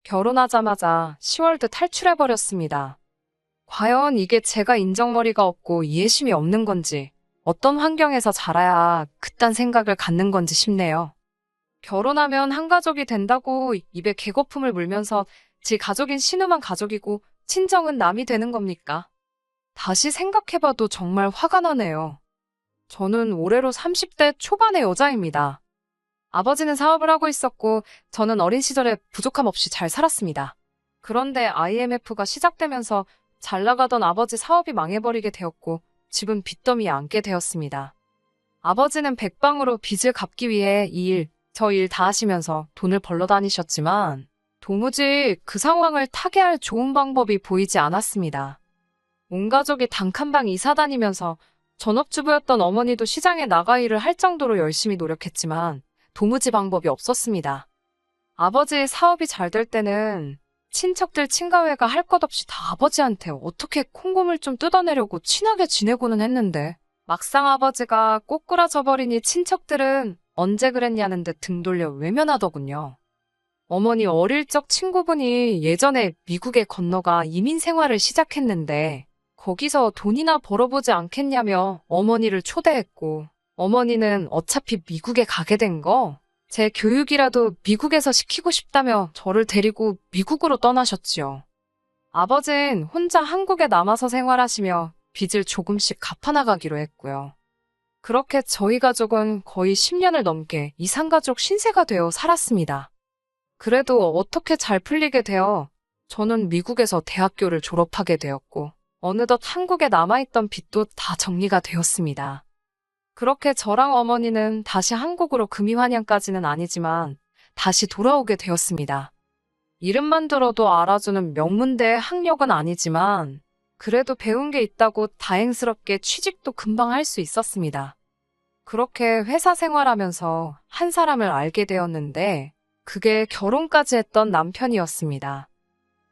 결혼하자마자 10월드 탈출해버렸습니다. 과연 이게 제가 인정머리가 없고 이해심이 없는 건지, 어떤 환경에서 자라야 그딴 생각을 갖는 건지 싶네요. 결혼하면 한 가족이 된다고 입에 개거품을 물면서 지 가족인 신우만 가족이고 친정은 남이 되는 겁니까? 다시 생각해봐도 정말 화가 나네요. 저는 올해로 30대 초반의 여자입니다. 아버지는 사업을 하고 있었고 저는 어린 시절에 부족함 없이 잘 살았습니다. 그런데 IMF가 시작되면서 잘 나가던 아버지 사업이 망해버리게 되었고 집은 빚더미에 앉게 되었습니다. 아버지는 백방으로 빚을 갚기 위해 이 일, 저 일 다 하시면서 돈을 벌러 다니셨지만 도무지 그 상황을 타개할 좋은 방법이 보이지 않았습니다. 온 가족이 단칸방 이사 다니면서 전업주부였던 어머니도 시장에 나가 일을 할 정도로 열심히 노력했지만 도무지 방법이 없었습니다. 아버지의 사업이 잘 될 때는 친척들 친가회가 할 것 없이 다 아버지한테 어떻게 콩고물 좀 뜯어내려고 친하게 지내고는 했는데 막상 아버지가 꼬꾸라져 버리니 친척들은 언제 그랬냐는 듯 등 돌려 외면하더군요. 어머니 어릴 적 친구분이 예전에 미국에 건너가 이민 생활을 시작했는데 거기서 돈이나 벌어보지 않겠냐며 어머니를 초대했고 어머니는 어차피 미국에 가게 된 거 제 교육이라도 미국에서 시키고 싶다며 저를 데리고 미국으로 떠나셨지요. 아버진 혼자 한국에 남아서 생활하시며 빚을 조금씩 갚아나가기로 했고요. 그렇게 저희 가족은 거의 10년을 넘게 이산가족 신세가 되어 살았습니다. 그래도 어떻게 잘 풀리게 되어 저는 미국에서 대학교를 졸업하게 되었고 어느덧 한국에 남아있던 빚도 다 정리가 되었습니다. 그렇게 저랑 어머니는 다시 한국으로 금이환영까지는 아니지만 다시 돌아오게 되었습니다. 이름만 들어도 알아주는 명문대 학력은 아니지만 그래도 배운 게 있다고 다행스럽게 취직도 금방 할 수 있었습니다. 그렇게 회사 생활하면서 한 사람을 알게 되었는데 그게 결혼까지 했던 남편이었습니다.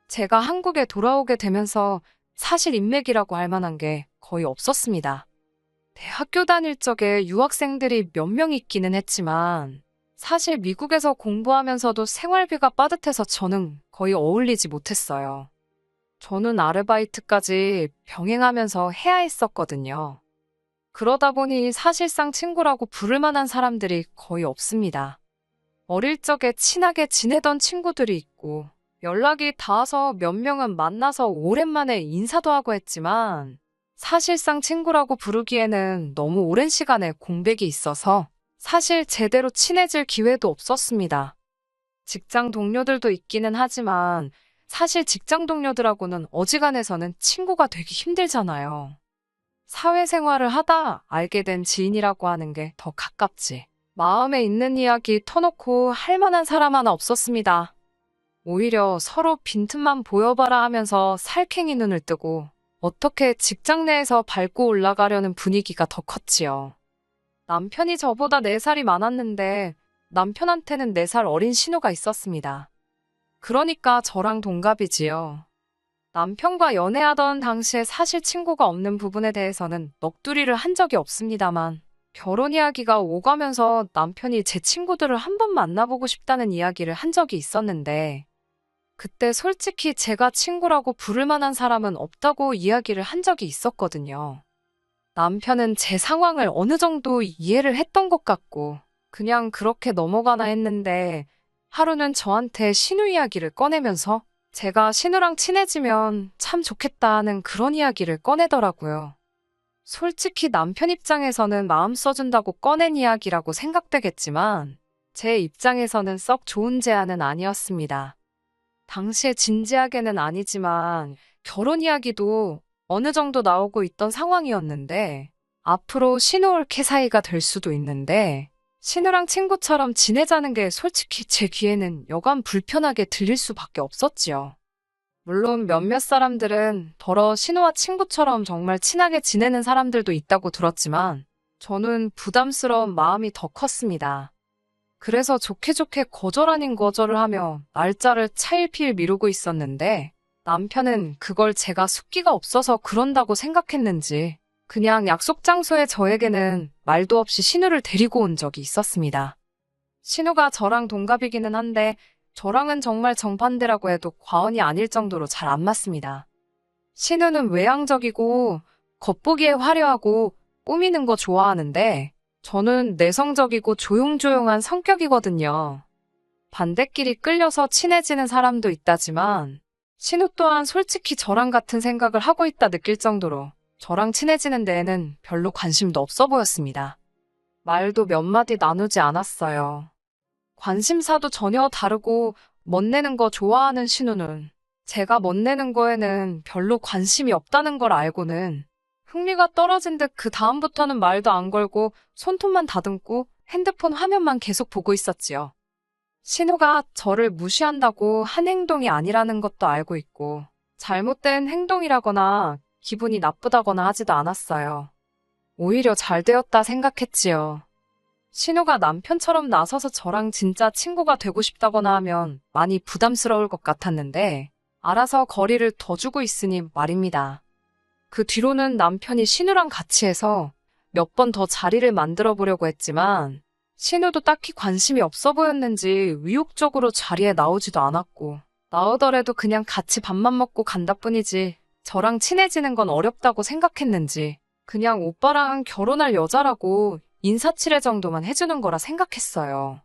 제가 한국에 돌아오게 되면서 사실 인맥이라고 할 만한 게 거의 없었습니다. 대학교 다닐 적에 유학생들이 몇 명 있기는 했지만 사실 미국에서 공부하면서도 생활비가 빠듯해서 저는 거의 어울리지 못했어요. 저는 아르바이트까지 병행하면서 해야 했었거든요. 그러다 보니 사실상 친구라고 부를 만한 사람들이 거의 없습니다. 어릴 적에 친하게 지내던 친구들이 있고 연락이 닿아서 몇 명은 만나서 오랜만에 인사도 하고 했지만 사실상 친구라고 부르기에는 너무 오랜 시간에 공백이 있어서 사실 제대로 친해질 기회도 없었습니다. 직장 동료들도 있기는 하지만 사실 직장 동료들하고는 어지간해서는 친구가 되기 힘들잖아요. 사회생활을 하다 알게 된 지인이라고 하는 게 더 가깝지. 마음에 있는 이야기 터놓고 할 만한 사람 하나 없었습니다. 오히려 서로 빈틈만 보여봐라 하면서 살쾡이 눈을 뜨고 어떻게 직장 내에서 밟고 올라가려는 분위기가 더 컸지요. 남편이 저보다 4살이 많았는데 남편한테는 4살 어린 신우가 있었습니다. 그러니까 저랑 동갑이지요. 남편과 연애하던 당시에 사실 친구가 없는 부분에 대해서는 넋두리를 한 적이 없습니다만 결혼 이야기가 오가면서 남편이 제 친구들을 한번 만나보고 싶다는 이야기를 한 적이 있었는데 그때 솔직히 제가 친구라고 부를 만한 사람은 없다고 이야기를 한 적이 있었거든요. 남편은 제 상황을 어느 정도 이해를 했던 것 같고 그냥 그렇게 넘어가나 했는데 하루는 저한테 신우 이야기를 꺼내면서 제가 신우랑 친해지면 참 좋겠다 하는 그런 이야기를 꺼내더라고요. 솔직히 남편 입장에서는 마음 써준다고 꺼낸 이야기라고 생각되겠지만 제 입장에서는 썩 좋은 제안은 아니었습니다. 당시에 진지하게는 아니지만 결혼 이야기도 어느 정도 나오고 있던 상황이었는데 앞으로 신우올케 사이가 될 수도 있는데 신우랑 친구처럼 지내자는 게 솔직히 제 귀에는 여간 불편하게 들릴 수밖에 없었지요. 물론 몇몇 사람들은 더러 신우와 친구처럼 정말 친하게 지내는 사람들도 있다고 들었지만 저는 부담스러운 마음이 더 컸습니다. 그래서 좋게 좋게 거절 아닌 거절을 하며 날짜를 차일피일 미루고 있었는데 남편은 그걸 제가 숫기가 없어서 그런다고 생각했는지 그냥 약속 장소에 저에게는 말도 없이 신우를 데리고 온 적이 있었습니다. 신우가 저랑 동갑이기는 한데 저랑은 정말 정반대라고 해도 과언이 아닐 정도로 잘 안 맞습니다. 신우는 외향적이고 겉보기에 화려하고 꾸미는 거 좋아하는데 저는 내성적이고 조용조용한 성격이거든요. 반대끼리 끌려서 친해지는 사람도 있다지만 신우 또한 솔직히 저랑 같은 생각을 하고 있다 느낄 정도로 저랑 친해지는 데에는 별로 관심도 없어 보였습니다. 말도 몇 마디 나누지 않았어요. 관심사도 전혀 다르고 멋내는 거 좋아하는 신우는 제가 멋내는 거에는 별로 관심이 없다는 걸 알고는 흥미가 떨어진 듯 그 다음부터는 말도 안 걸고 손톱만 다듬고 핸드폰 화면만 계속 보고 있었지요. 신우가 저를 무시한다고 한 행동이 아니라는 것도 알고 있고 잘못된 행동이라거나 기분이 나쁘다거나 하지도 않았어요. 오히려 잘 되었다 생각했지요. 신우가 남편처럼 나서서 저랑 진짜 친구가 되고 싶다거나 하면 많이 부담스러울 것 같았는데 알아서 거리를 더 주고 있으니 말입니다. 그 뒤로는 남편이 신우랑 같이 해서 몇 번 더 자리를 만들어 보려고 했지만 신우도 딱히 관심이 없어 보였는지 의욕적으로 자리에 나오지도 않았고 나오더라도 그냥 같이 밥만 먹고 간다 뿐이지 저랑 친해지는 건 어렵다고 생각했는지 그냥 오빠랑 결혼할 여자라고 인사치레 정도만 해주는 거라 생각했어요.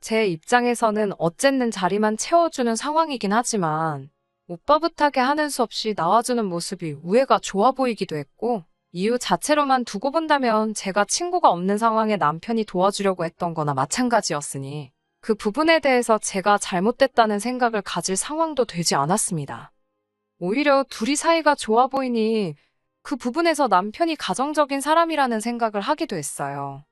제 입장에서는 어쨌든 자리만 채워주는 상황이긴 하지만 오빠 부탁에 하는 수 없이 나와주는 모습이 우애가 좋아 보이기도 했고 이유 자체로만 두고 본다면 제가 친구가 없는 상황에 남편이 도와주려고 했던 거나 마찬가지였으니 그 부분에 대해서 제가 잘못됐다는 생각을 가질 상황도 되지 않았습니다. 오히려 둘이 사이가 좋아 보이니 그 부분에서 남편이 가정적인 사람이라는 생각을 하기도 했어요.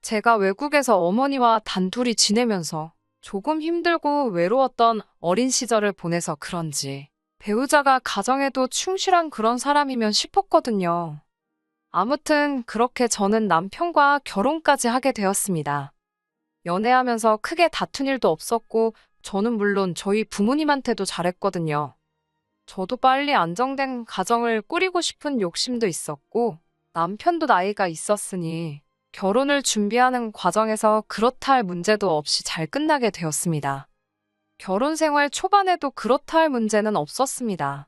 제가 외국에서 어머니와 단둘이 지내면서 조금 힘들고 외로웠던 어린 시절을 보내서 그런지 배우자가 가정에도 충실한 그런 사람이면 싶었거든요. 아무튼 그렇게 저는 남편과 결혼까지 하게 되었습니다. 연애하면서 크게 다툰 일도 없었고 저는 물론 저희 부모님한테도 잘했거든요. 저도 빨리 안정된 가정을 꾸리고 싶은 욕심도 있었고 남편도 나이가 있었으니 결혼을 준비하는 과정에서 그렇다 할 문제도 없이 잘 끝나게 되었습니다. 결혼 생활 초반에도 그렇다 할 문제는 없었습니다.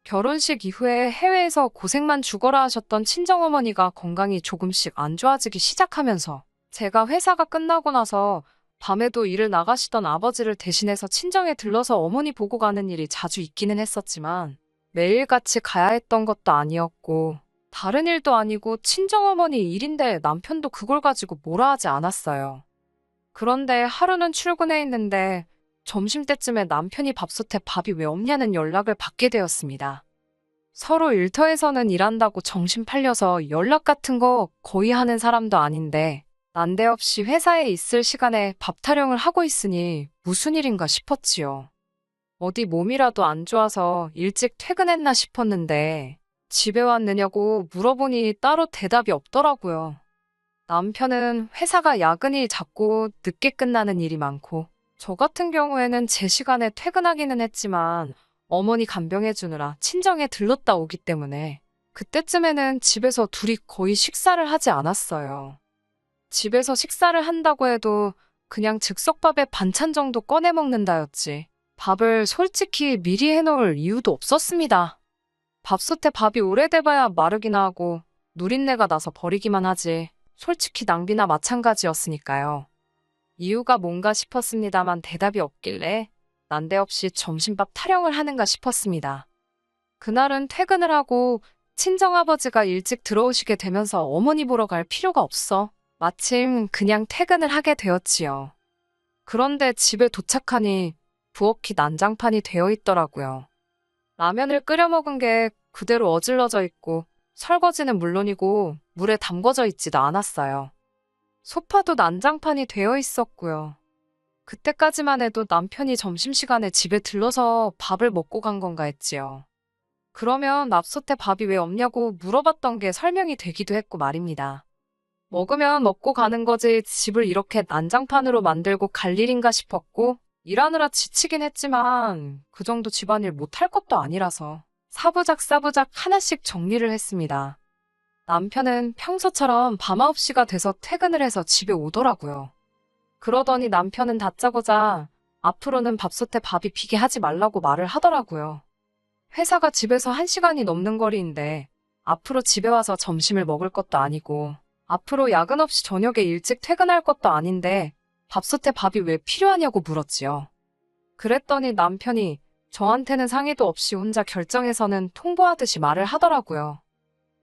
결혼식 이후에 해외에서 고생만 죽어라 하셨던 친정어머니가 건강이 조금씩 안 좋아지기 시작하면서 제가 회사가 끝나고 나서 밤에도 일을 나가시던 아버지를 대신해서 친정에 들러서 어머니 보고 가는 일이 자주 있기는 했었지만 매일같이 가야 했던 것도 아니었고 다른 일도 아니고 친정어머니 일인데 남편도 그걸 가지고 뭐라 하지 않았어요. 그런데 하루는 출근해 있는데 점심때쯤에 남편이 밥솥에 밥이 왜 없냐는 연락을 받게 되었습니다. 서로 일터에서는 일한다고 정신 팔려서 연락 같은 거 거의 하는 사람도 아닌데 난데없이 회사에 있을 시간에 밥 타령을 하고 있으니 무슨 일인가 싶었지요. 어디 몸이라도 안 좋아서 일찍 퇴근했나 싶었는데 집에 왔느냐고 물어보니 따로 대답이 없더라고요. 남편은 회사가 야근이 잦고 늦게 끝나는 일이 많고 저 같은 경우에는 제 시간에 퇴근하기는 했지만 어머니 간병해주느라 친정에 들렀다 오기 때문에 그때쯤에는 집에서 둘이 거의 식사를 하지 않았어요. 집에서 식사를 한다고 해도 그냥 즉석밥에 반찬 정도 꺼내 먹는다였지 밥을 솔직히 미리 해놓을 이유도 없었습니다. 밥솥에 밥이 오래돼봐야 마르기나 하고 누린내가 나서 버리기만 하지 솔직히 낭비나 마찬가지였으니까요. 이유가 뭔가 싶었습니다만 대답이 없길래 난데없이 점심밥 타령을 하는가 싶었습니다. 그날은 퇴근을 하고 친정아버지가 일찍 들어오시게 되면서 어머니 보러 갈 필요가 없어 마침 그냥 퇴근을 하게 되었지요. 그런데 집에 도착하니 부엌이 난장판이 되어 있더라고요. 라면을 끓여 먹은 게 그대로 어질러져 있고 설거지는 물론이고 물에 담궈져 있지도 않았어요. 소파도 난장판이 되어 있었고요. 그때까지만 해도 남편이 점심시간에 집에 들러서 밥을 먹고 간 건가 했지요. 그러면 앞솥에 밥이 왜 없냐고 물어봤던 게 설명이 되기도 했고 말입니다. 먹으면 먹고 가는 거지 집을 이렇게 난장판으로 만들고 갈 일인가 싶었고 일하느라 지치긴 했지만 그 정도 집안일 못할 것도 아니라서 사부작 하나씩 정리를 했습니다. 남편은 평소처럼 밤 9시가 돼서 퇴근을 해서 집에 오더라고요. 그러더니 남편은 다짜고짜 앞으로는 밥솥에 밥이 비게 하지 말라고 말을 하더라고요. 회사가 집에서 1시간이 넘는 거리인데 앞으로 집에 와서 점심을 먹을 것도 아니고 앞으로 야근 없이 저녁에 일찍 퇴근할 것도 아닌데 밥솥에 밥이 왜 필요하냐고 물었지요. 그랬더니 남편이 저한테는 상의도 없이 혼자 결정해서는 통보하듯이 말을 하더라고요.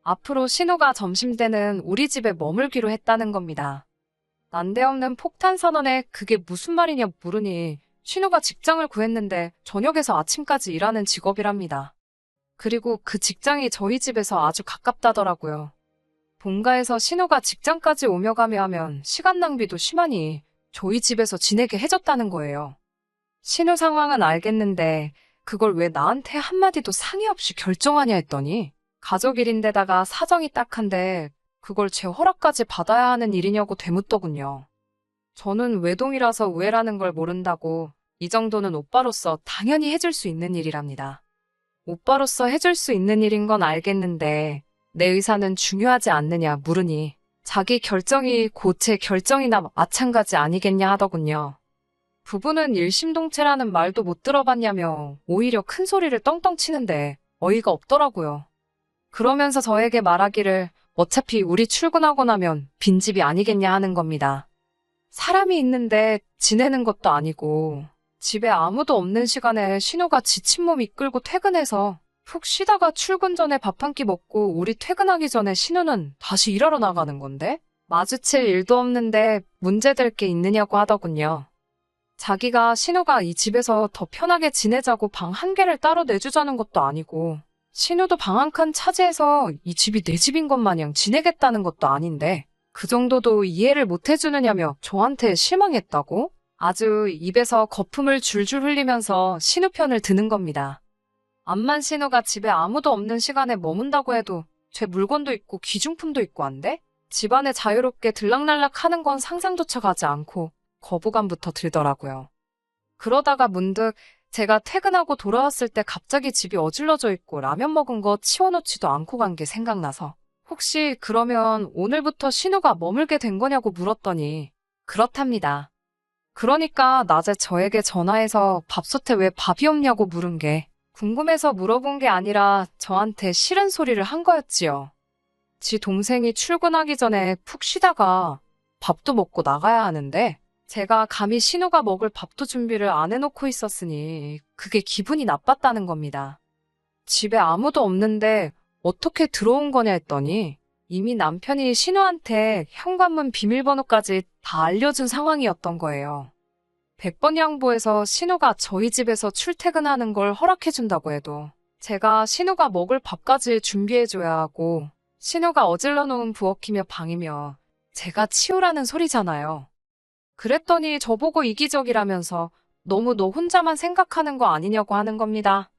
앞으로 신우가 점심때는 우리 집에 머물기로 했다는 겁니다. 난데없는 폭탄 선언에 그게 무슨 말이냐 물으니 신우가 직장을 구했는데 저녁에서 아침까지 일하는 직업이랍니다. 그리고 그 직장이 저희 집에서 아주 가깝다더라고요. 본가에서 신우가 직장까지 오며 가며 하면 시간 낭비도 심하니 저희 집에서 지내게 해줬다는 거예요. 신우 상황은 알겠는데 그걸 왜 나한테 한마디도 상의 없이 결정하냐 했더니 가족 일인데다가 사정이 딱한데 그걸 제 허락까지 받아야 하는 일이냐고 되묻더군요. 저는 외동이라서 우애라는 걸 모른다고 이 정도는 오빠로서 당연히 해줄 수 있는 일이랍니다. 오빠로서 해줄 수 있는 일인 건 알겠는데 내 의사는 중요하지 않느냐 물으니 자기 결정이 곧 제 결정이나 마찬가지 아니겠냐 하더군요. 부부는 일심동체라는 말도 못 들어봤냐며 오히려 큰 소리를 떵떵 치는데 어이가 없더라고요. 그러면서 저에게 말하기를 어차피 우리 출근하고 나면 빈집이 아니겠냐 하는 겁니다. 사람이 있는데 지내는 것도 아니고 집에 아무도 없는 시간에 신우가 지친 몸 이끌고 퇴근해서 푹 쉬다가 출근 전에 밥 한 끼 먹고 우리 퇴근하기 전에 신우는 다시 일하러 나가는 건데 마주칠 일도 없는데 문제될 게 있느냐고 하더군요. 자기가 신우가 이 집에서 더 편하게 지내자고 방 한 개를 따로 내주자는 것도 아니고 신우도 방 한 칸 차지해서 이 집이 내 집인 것 마냥 지내겠다는 것도 아닌데 그 정도도 이해를 못 해주느냐며 저한테 실망했다고? 아주 입에서 거품을 줄줄 흘리면서 신우 편을 드는 겁니다. 암만 신우가 집에 아무도 없는 시간에 머문다고 해도 제 물건도 있고 귀중품도 있고 한데 집안에 자유롭게 들락날락 하는 건 상상조차 가지 않고 거부감부터 들더라고요. 그러다가 문득 제가 퇴근하고 돌아왔을 때 갑자기 집이 어질러져 있고 라면 먹은 거 치워놓지도 않고 간 게 생각나서 혹시 그러면 오늘부터 신우가 머물게 된 거냐고 물었더니 그렇답니다. 그러니까 낮에 저에게 전화해서 밥솥에 왜 밥이 없냐고 물은 게 궁금해서 물어본 게 아니라 저한테 싫은 소리를 한 거였지요. 지 동생이 출근하기 전에 푹 쉬다가 밥도 먹고 나가야 하는데 제가 감히 신우가 먹을 밥도 준비를 안 해놓고 있었으니 그게 기분이 나빴다는 겁니다. 집에 아무도 없는데 어떻게 들어온 거냐 했더니 이미 남편이 신우한테 현관문 비밀번호까지 다 알려준 상황이었던 거예요. 100번 양보해서 신우가 저희 집에서 출퇴근하는 걸 허락해준다고 해도 제가 신우가 먹을 밥까지 준비해줘야 하고 신우가 어질러 놓은 부엌이며 방이며 제가 치우라는 소리잖아요. 그랬더니 저보고 이기적이라면서 너무 너 혼자만 생각하는 거 아니냐고 하는 겁니다.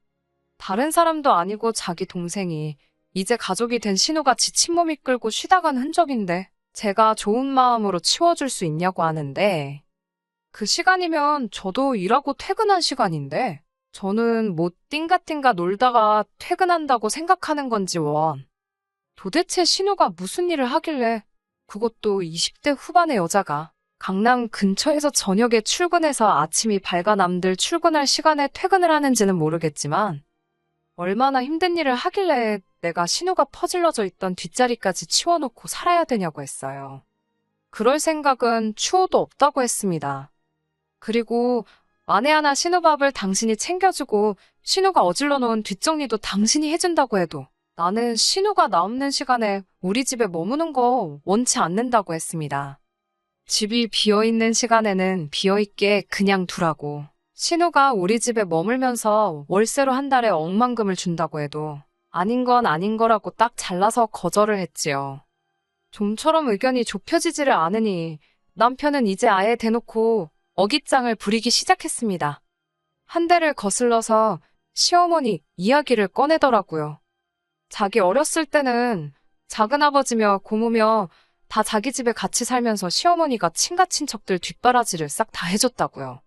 다른 사람도 아니고 자기 동생이 이제 가족이 된 신우가 지친 몸 이끌고 쉬다 간 흔적인데 제가 좋은 마음으로 치워줄 수 있냐고 하는데 그 시간이면 저도 일하고 퇴근한 시간인데 저는 뭐 띵가띵가 놀다가 퇴근한다고 생각하는 건지 원. 도대체 신우가 무슨 일을 하길래 그것도 20대 후반의 여자가 강남 근처에서 저녁에 출근해서 아침이 밝아 남들 출근할 시간에 퇴근을 하는지는 모르겠지만 얼마나 힘든 일을 하길래 내가 신우가 퍼질러져 있던 뒷자리까지 치워놓고 살아야 되냐고 했어요. 그럴 생각은 추호도 없다고 했습니다. 그리고 만에 하나 신우 밥을 당신이 챙겨주고 신우가 어질러 놓은 뒷정리도 당신이 해준다고 해도 나는 신우가 나 없는 시간에 우리 집에 머무는 거 원치 않는다고 했습니다. 집이 비어있는 시간에는 비어있게 그냥 두라고. 신우가 우리 집에 머물면서 월세로 한 달에 억만금을 준다고 해도 아닌 건 아닌 거라고 딱 잘라서 거절을 했지요. 좀처럼 의견이 좁혀지지를 않으니 남편은 이제 아예 대놓고 어깃장을 부리기 시작했습니다. 한 대를 거슬러서 시어머니 이야기를 꺼내더라고요. 자기 어렸을 때는 작은아버지며 고모며 다 자기 집에 같이 살면서 시어머니가 친가친척들 뒷바라지를 싹 다 해줬다고요.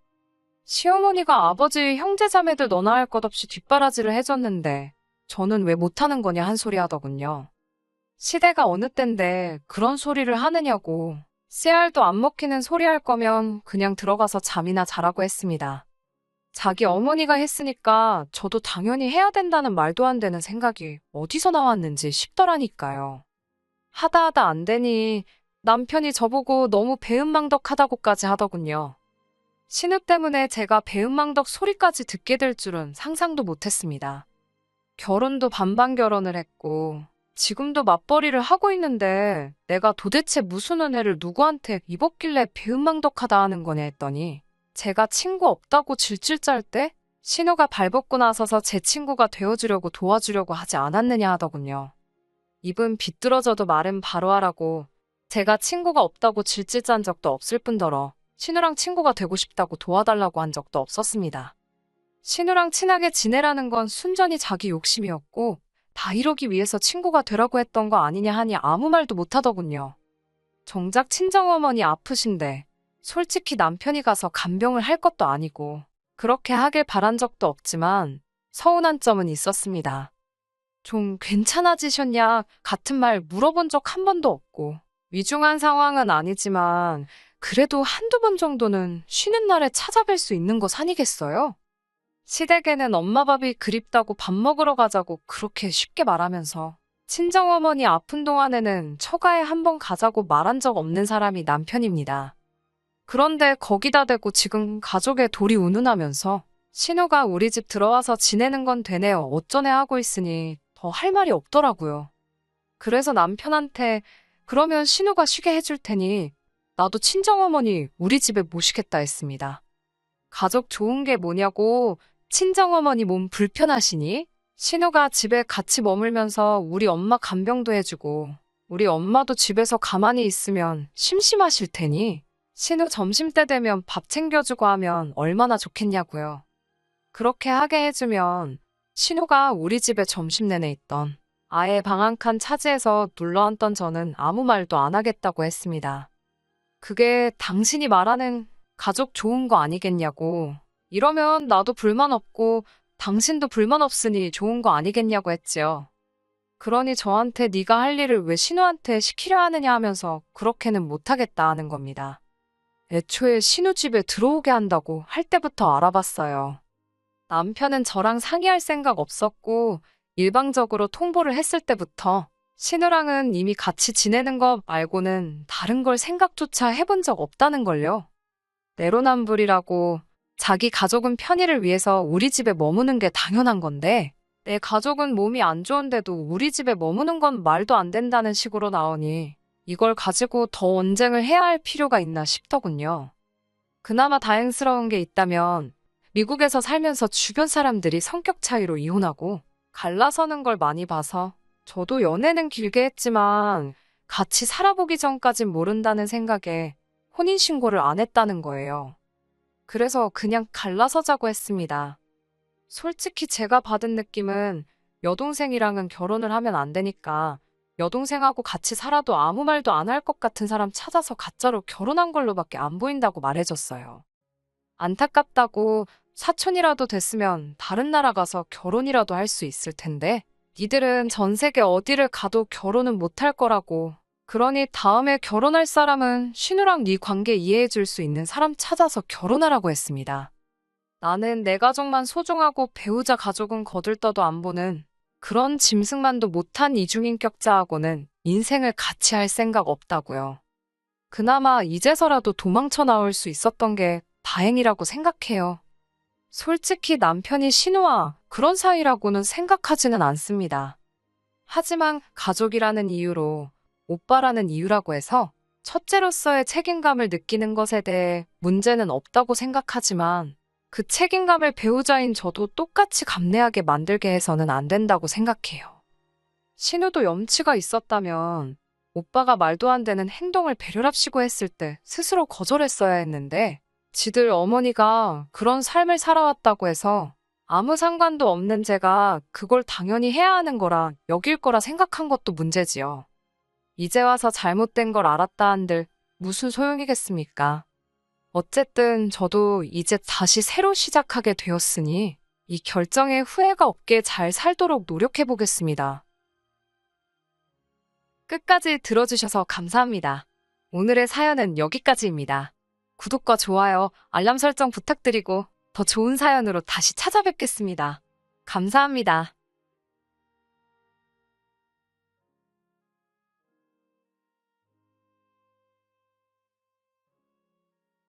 시어머니가 아버지 형제자매들 너나 할 것 없이 뒷바라지를 해줬는데 저는 왜 못하는 거냐 한 소리 하더군요. 시대가 어느 땐데 그런 소리를 하느냐고. 씨알도 안 먹히는 소리 할 거면 그냥 들어가서 잠이나 자라고 했습니다. 자기 어머니가 했으니까 저도 당연히 해야 된다는 말도 안 되는 생각이 어디서 나왔는지 싶더라니까요. 하다 하다 안 되니 남편이 저보고 너무 배은망덕하다고까지 하더군요. 신우 때문에 제가 배은망덕 소리까지 듣게 될 줄은 상상도 못했습니다. 결혼도 반반 결혼을 했고 지금도 맞벌이를 하고 있는데 내가 도대체 무슨 은혜를 누구한테 입었길래 배은망덕하다 하는 거냐 했더니 제가 친구 없다고 질질 짤 때 신우가 발벗고 나서서 제 친구가 되어주려고 도와주려고 하지 않았느냐 하더군요. 입은 비뚤어져도 말은 바로 하라고 제가 친구가 없다고 질질 짠 적도 없을 뿐더러 신우랑 친구가 되고 싶다고 도와달라고 한 적도 없었습니다. 신우랑 친하게 지내라는 건 순전히 자기 욕심이었고 다 이러기 위해서 친구가 되라고 했던 거 아니냐 하니 아무 말도 못하더군요. 정작 친정어머니 아프신데 솔직히 남편이 가서 간병을 할 것도 아니고 그렇게 하길 바란 적도 없지만 서운한 점은 있었습니다. 좀 괜찮아지셨냐 같은 말 물어본 적 한 번도 없고 위중한 상황은 아니지만 그래도 한두 번 정도는 쉬는 날에 찾아뵐 수 있는 것 아니겠어요? 시댁에는 엄마 밥이 그립다고 밥 먹으러 가자고 그렇게 쉽게 말하면서 친정어머니 아픈 동안에는 처가에 한 번 가자고 말한 적 없는 사람이 남편입니다. 그런데 거기다 대고 지금 가족에 돌이 운운하면서 신우가 우리 집 들어와서 지내는 건 되네요 어쩌네 하고 있으니 더 할 말이 없더라고요. 그래서 남편한테 그러면 신우가 쉬게 해줄 테니 나도 친정어머니 우리 집에 모시겠다 했습니다. 가족 좋은 게 뭐냐고 친정어머니 몸 불편하시니? 신우가 집에 같이 머물면서 우리 엄마 간병도 해주고 우리 엄마도 집에서 가만히 있으면 심심하실 테니 신우 점심때 되면 밥 챙겨주고 하면 얼마나 좋겠냐고요. 그렇게 하게 해주면 신우가 우리 집에 점심 내내 있던 아예 방 한 칸 차지해서 눌러앉던 저는 아무 말도 안 하겠다고 했습니다. 그게 당신이 말하는 가족 좋은 거 아니겠냐고. 이러면 나도 불만 없고 당신도 불만 없으니 좋은 거 아니겠냐고 했지요. 그러니 저한테 네가 할 일을 왜 신우한테 시키려 하느냐 하면서 그렇게는 못하겠다 하는 겁니다. 애초에 신우 집에 들어오게 한다고 할 때부터 알아봤어요. 남편은 저랑 상의할 생각 없었고 일방적으로 통보를 했을 때부터 신우랑은 이미 같이 지내는 거 말고는 다른 걸 생각조차 해본 적 없다는 걸요. 내로남불이라고 자기 가족은 편의를 위해서 우리 집에 머무는 게 당연한 건데 내 가족은 몸이 안 좋은데도 우리 집에 머무는 건 말도 안 된다는 식으로 나오니 이걸 가지고 더 언쟁을 해야 할 필요가 있나 싶더군요. 그나마 다행스러운 게 있다면 미국에서 살면서 주변 사람들이 성격 차이로 이혼하고 갈라서는 걸 많이 봐서 저도 연애는 길게 했지만 같이 살아보기 전까진 모른다는 생각에 혼인신고를 안 했다는 거예요. 그래서 그냥 갈라서자고 했습니다. 솔직히 제가 받은 느낌은 여동생이랑은 결혼을 하면 안 되니까 여동생하고 같이 살아도 아무 말도 안 할 것 같은 사람 찾아서 가짜로 결혼한 걸로밖에 안 보인다고 말해줬어요. 안타깝다고 사촌이라도 됐으면 다른 나라 가서 결혼이라도 할 수 있을 텐데 니들은 전 세계 어디를 가도 결혼은 못 할 거라고. 그러니 다음에 결혼할 사람은 신우랑 네 관계 이해해 줄 수 있는 사람 찾아서 결혼하라고 했습니다. 나는 내 가족만 소중하고 배우자 가족은 거들떠도 안 보는 그런 짐승만도 못한 이중인격자하고는 인생을 같이 할 생각 없다고요. 그나마 이제서라도 도망쳐 나올 수 있었던 게 다행이라고 생각해요. 솔직히 남편이 신우와 그런 사이라고는 생각하지는 않습니다. 하지만 가족이라는 이유로 오빠라는 이유라고 해서 첫째로서의 책임감을 느끼는 것에 대해 문제는 없다고 생각하지만 그 책임감을 배우자인 저도 똑같이 감내하게 만들게 해서는 안 된다고 생각해요. 신우도 염치가 있었다면 오빠가 말도 안 되는 행동을 배려랍시고 했을 때 스스로 거절했어야 했는데 지들 어머니가 그런 삶을 살아왔다고 해서 아무 상관도 없는 제가 그걸 당연히 해야 하는 거라 여길 거라 생각한 것도 문제지요. 이제 와서 잘못된 걸 알았다 한들 무슨 소용이겠습니까? 어쨌든 저도 이제 다시 새로 시작하게 되었으니 이 결정에 후회가 없게 잘 살도록 노력해 보겠습니다. 끝까지 들어주셔서 감사합니다. 오늘의 사연은 여기까지입니다. 구독과 좋아요, 알람 설정 부탁드리고 더 좋은 사연으로 다시 찾아뵙겠습니다. 감사합니다.